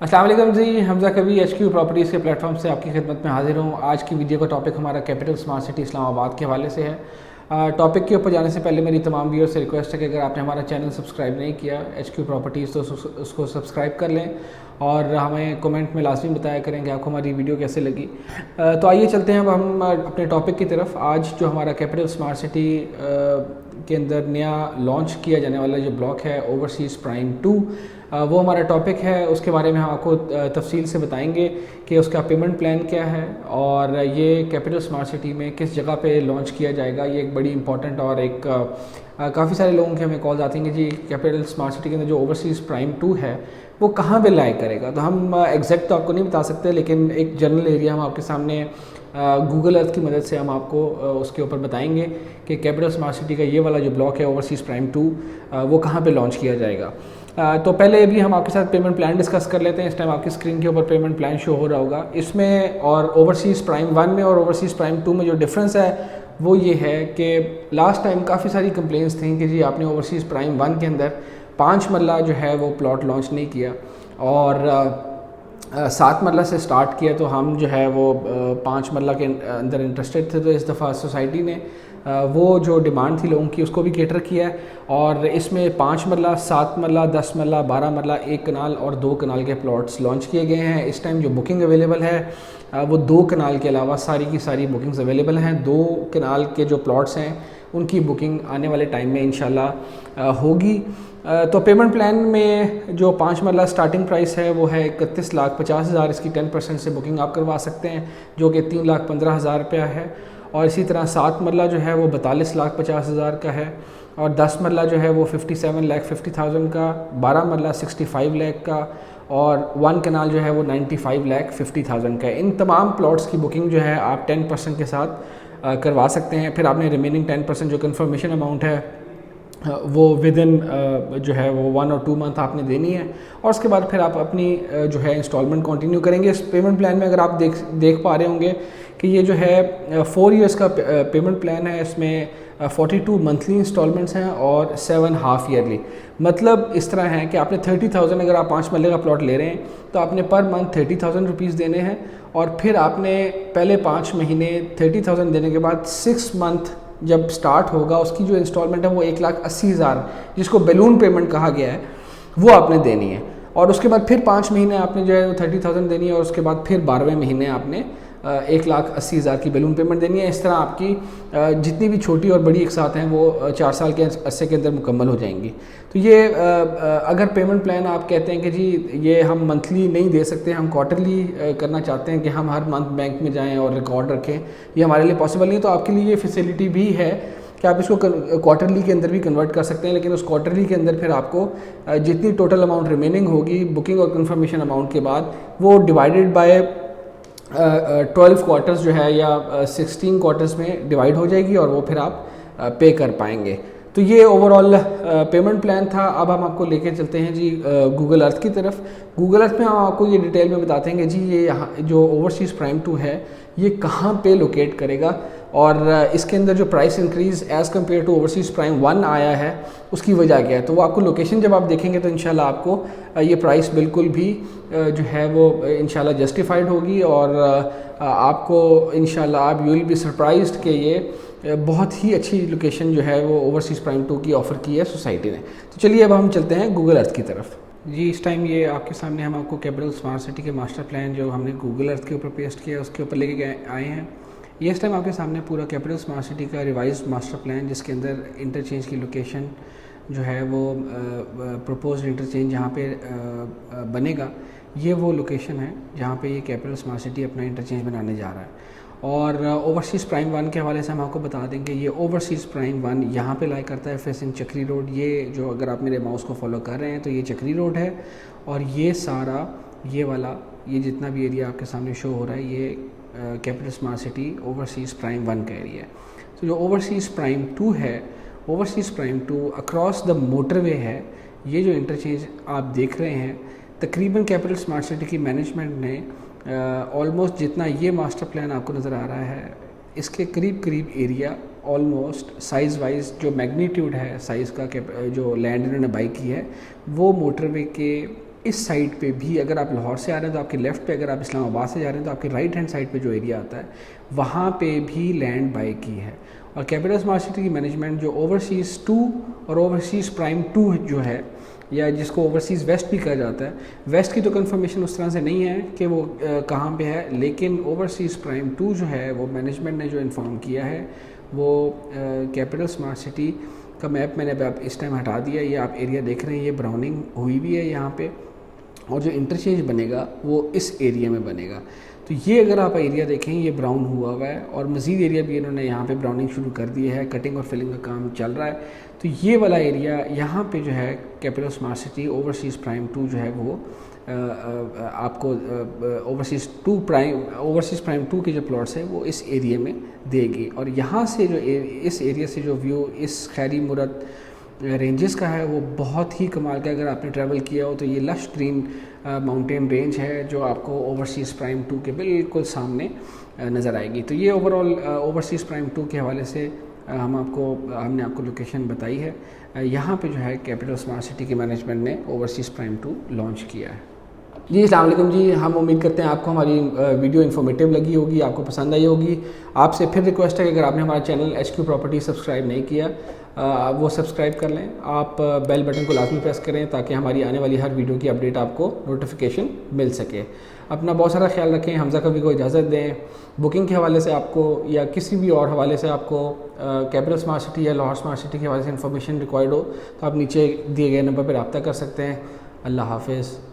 अस्सलाम वालेकुम जी, हमज़ा कभी HQ प्रॉपर्टीज़ के प्लेटफॉर्म से आपकी खिदमत में हाजिर हूँ। आज की वीडियो का टॉपिक हमारा कैपिटल स्मार्ट सिटी इस्लामाबाद के हवाले से है। टॉपिक के ऊपर जाने से पहले मेरी तमाम व्यूअर्स से रिक्वेस्ट है कि अगर आपने हमारा चैनल सब्सक्राइब नहीं किया HQ प्रॉपर्टीज़ तो उसको सब्सक्राइब कर लें और हमें कमेंट में लाजमी बताया करें कि आपको हमारी वीडियो कैसे लगी। तो आइए चलते हैं अब हम अपने टॉपिक की तरफ। आज जो हमारा कैपिटल स्मार्ट सिटी के अंदर नया लॉन्च किया जाने वाला जो ब्लॉक है ओवरसीज़ प्राइम 2, वो हमारा टॉपिक है। उसके बारे में हम आपको तफसील से बताएंगे कि उसका पेमेंट प्लान क्या है और ये कैपिटल स्मार्ट सिटी में किस जगह पे लॉन्च किया जाएगा। ये एक बड़ी इंपॉर्टेंट और एक काफ़ी सारे लोगों के हमें कॉल आती हैं कि जी कैपिटल स्मार्ट सिटी के अंदर जो ओवरसीज़ प्राइम 2 है वो कहाँ पे लाई करेगा। तो हम एग्जैक्ट तो आपको नहीं बता सकते, लेकिन एक जनरल एरिया हम आपके सामने गूगल अर्थ की मदद से हम आपको उसके ऊपर बताएंगे कि कैपिटल स्मार्ट सिटी का ये वाला जो ब्लॉक है ओवरसीज़ प्राइम 2 वो कहाँ पे लॉन्च किया जाएगा। तो पहले भी हम आपके साथ पेमेंट प्लान डिस्कस कर लेते हैं। इस टाइम आपकी स्क्रीन के ऊपर पेमेंट प्लान शो हो रहा होगा। इसमें और ओवरसीज़ प्राइम 1 में और ओवरसीज़ प्राइम 2 में जो डिफरेंस है वो ये है कि लास्ट टाइम काफ़ी सारी कंप्लेंट्स थी कि जी आपने ओवरसीज़ प्राइम 1 के अंदर 5 मरला जो है वो प्लॉट लॉन्च नहीं किया और 7 मरला से स्टार्ट किया। तो हम जो है वो 5 मरला के अंदर इंटरेस्टेड थे, तो इस दफ़ा सोसाइटी ने वो जो डिमांड थी लोगों की उसको भी केटर किया है और इसमें 5 मरला, 7 मरला, 10 मरला, 12 मरला, 1 कनाल और 2 कनाल के प्लॉट्स लॉन्च किए गए हैं। इस टाइम जो बुकिंग अवेलेबल है वो 2 कनाल के अलावा सारी की सारी बुकिंग्स अवेलेबल हैं। 2 कनाल के जो प्लॉट्स हैं उनकी बुकिंग आने वाले टाइम में इंशाल्लाह होगी। तो पेमेंट प्लान में जो 5 मरला स्टार्टिंग प्राइस है वो है 31,50,000। इसकी 10% से बुकिंग आप करवा सकते हैं जो कि 3,15,000 रुपया है। और इसी तरह 7 मरला जो है वो 42,50,000 का है और 10 मरला जो है वो 57,50,000 का, 12 मरला 65 लाख का और 1 कनाल जो है वो 95,50,000 का है। इन तमाम प्लॉट्स की बुकिंग जो है आप 10% के साथ करवा सकते हैं। फिर आपने रिमेनिंग 10% जो कन्फर्मेशन अमाउंट है वो विद इन जो है वो 1 और 2 मंथ आपने देनी है और उसके बाद फिर आप अपनी जो है इंस्टॉलमेंट कंटिन्यू करेंगे। इस पेमेंट प्लान में अगर आप देख पा रहे होंगे कि ये जो है 4 ईयर्स का पेमेंट प्लान है। इसमें 42 मंथली इंस्टॉलमेंट्स हैं और 7 हाफ ईयरली। मतलब इस तरह है कि आपने 30,000 अगर आप 5 मरले का प्लॉट ले रहे हैं तो आपने पर मंथ 30,000 रुपीज़ देने हैं और फिर आपने पहले 5 महीने 30,000 देने के बाद 6 मंथ जब स्टार्ट होगा उसकी जो इंस्टॉलमेंट है वो 1,80,000 जिसको बैलून पेमेंट कहा गया है वो आपने देनी है और उसके बाद फिर 5 महीने आपने जो है वो 30,000 देनी है और उसके बाद फिर 12वें महीने आपने 1,80,000 की बैलून पेमेंट देनी है। इस तरह आपकी जितनी भी छोटी और बड़ी एक साथ हैं वो 4 साल के अरसे के अंदर मुकम्मल हो जाएंगी। तो ये अगर पेमेंट प्लान आप कहते हैं कि जी ये हम मंथली नहीं दे सकते, हम क्वार्टरली करना चाहते हैं कि हम हर मंथ बैंक में जाएं और रिकॉर्ड रखें, ये हमारे लिए पॉसिबल नहीं है। तो आपके लिए ये फैसिलिटी भी है कि आप इसको क्वार्टरली के अंदर भी कन्वर्ट कर सकते हैं, लेकिन उस क्वार्टरली के अंदर फिर आपको जितनी टोटल अमाउंट रिमेनिंग होगी बुकिंग और कन्फर्मेशन अमाउंट के बाद वो डिवाइडेड बाय 12 क्वार्टर्स जो है या 16 क्वार्टर्स में डिवाइड हो जाएगी और वो फिर आप पे कर पाएंगे। तो ये ओवरऑल पेमेंट प्लान था। अब हम आपको लेके चलते हैं जी गूगल अर्थ की तरफ। गूगल अर्थ में हम आपको ये डिटेल में बताते हैं कि जी ये यहाँ जो ओवरसीज़ प्राइम 2 है ये कहाँ पे लोकेट करेगा और इसके अंदर जो price increase as compare to overseas prime 1 आया है उसकी वजह क्या है। तो वो आपको लोकेशन जब आप देखेंगे तो इंशाल्लाह आपको ये प्राइस बिल्कुल भी जो है वो इंशाल्लाह जस्टिफाइड होगी और आपको इंशाल्लाह आप यू विल बी सरप्राइज्ड कि ये बहुत ही अच्छी लोकेशन जो है वो ओवरसीज़ प्राइम 2 की ऑफ़र की है सोसाइटी ने। तो चलिए अब हम चलते हैं गूगल अर्थ की तरफ। जी इस टाइम ये आपके सामने हम आपको कैपिटल स्मार्ट सिटी के मास्टर प्लान जो हमने गूगल अर्थ के ऊपर पेस्ट किया उसके ऊपर लेके आए हैं। ये इस टाइम आपके सामने पूरा कैपिटल स्मार्ट सिटी का रिवाइज्ड मास्टर प्लान जिसके अंदर इंटरचेंज की लोकेशन जो है वो प्रपोज्ड इंटरचेंज जहाँ पे बनेगा ये वो लोकेशन है जहाँ पे ये कैपिटल स्मार्ट सिटी अपना इंटरचेंज बनाने जा रहा है। और ओवरसीज़ प्राइम 1 के हवाले से हम आपको बता देंगे ये ओवरसीज़ प्राइम 1 यहाँ पे लाई करता है फेसिंग चक्री रोड। ये जो अगर आप मेरे माउस को फॉलो कर रहे हैं तो ये चक्री रोड है और ये सारा ये वाला ये जितना भी एरिया आपके सामने शो हो रहा है ये capital smart city overseas prime 1 का एरिया है। तो जो ओवरसीज़ प्राइम 2 है overseas prime 2 across the motorway है। ये जो इंटरचेंज आप देख रहे हैं तकरीबन कैपिटल स्मार्ट सिटी की मैनेजमेंट ने ऑलमोस्ट जितना ये मास्टर प्लान आपको नज़र आ रहा है इसके करीब करीब एरिया ऑलमोस्ट साइज़ वाइज जो मैग्नीट्यूड है साइज़ का जो लैंड इन्होंने बाई की है वो मोटरवे के इस साइड पे भी अगर आप लाहौर से आ रहे हैं तो आपके लेफ़्ट पे, अगर आप इस्लामाबाद से जा रहे हैं तो आपके राइट हैंड साइड पे जो एरिया आता है वहाँ पे भी लैंड बाय की है। और कैपिटल स्मार्ट सिटी की मैनेजमेंट जो ओवरसीज़ 2 और ओवरसीज़ प्राइम 2 जो है, या जिसको ओवरसीज़ वेस्ट भी कहा जाता है, वेस्ट की तो कंफर्मेशन उस तरह से नहीं है कि वो कहाँ पे है, लेकिन ओवरसीज़ प्राइम 2 जो है वो मैनेजमेंट ने जो इन्फॉर्म किया है वो कैपिटल स्मार्ट सिटी का मैप मैंने अब इस टाइम हटा दिया। ये आप एरिया देख रहे हैं, ये ब्राउनिंग हुई भी है यहाँ पे, और जो इंटरचेंज बनेगा वो इस एरिया में बनेगा। तो ये अगर आप एरिया देखें ये ब्राउन हुआ हुआ है, और मज़ीद एरिया भी इन्होंने यहाँ पे ब्राउनिंग शुरू कर दी है, कटिंग और फिलिंग का काम चल रहा है। तो ये वाला एरिया यहाँ पे जो है capital smart city overseas prime 2 जो है वो आपको ओवरसीज़ प्राइम 2 के जो प्लॉट्स हैं वो इस एरिया में देगी। और यहाँ से जो इस एरिया से जो व्यू इस खैरी मुरत रेंजेस का है वो बहुत ही कमाल का। अगर आपने ट्रैवल किया हो तो ये लश ग्रीन माउंटेन रेंज है जो आपको ओवरसीज़ प्राइम 2 के बिल्कुल सामने नज़र आएगी। तो ये ओवरऑल ओवरसीज़ प्राइम 2 के हवाले से हमने आपको लोकेशन बताई है। यहाँ पे जो है कैपिटल स्मार्ट सिटी की मैनेजमेंट ने ओवरसीज़ प्राइम 2 लॉन्च किया है। जी अस्सलाम वालेकुम जी, हम उम्मीद करते हैं आपको हमारी वीडियो इन्फॉर्मेटिव लगी होगी, आपको पसंद आई होगी। आपसे फिर रिक्वेस्ट है कि अगर आपने हमारा चैनल HQ प्रॉपर्टी सब्सक्राइब नहीं किया वो सब्सक्राइब कर लें। आप बेल बटन को लाजमी प्रेस करें ताकि हमारी आने वाली हर वीडियो की अपडेट आपको नोटिफिकेशन मिल सके। अपना बहुत सारा ख्याल रखें। हमजा कभी को इजाज़त दें। बुकिंग के हवाले से आपको या किसी भी और हवाले से आपको कैपिटल स्मार्ट सिटी या लाहौर स्मार्ट सिटी के हवाले से इन्फॉर्मेशन रिक्वायर्ड हो तो आप नीचे दिए गए नंबर पर रब्ता कर सकते हैं। अल्लाह हाफ़िज़।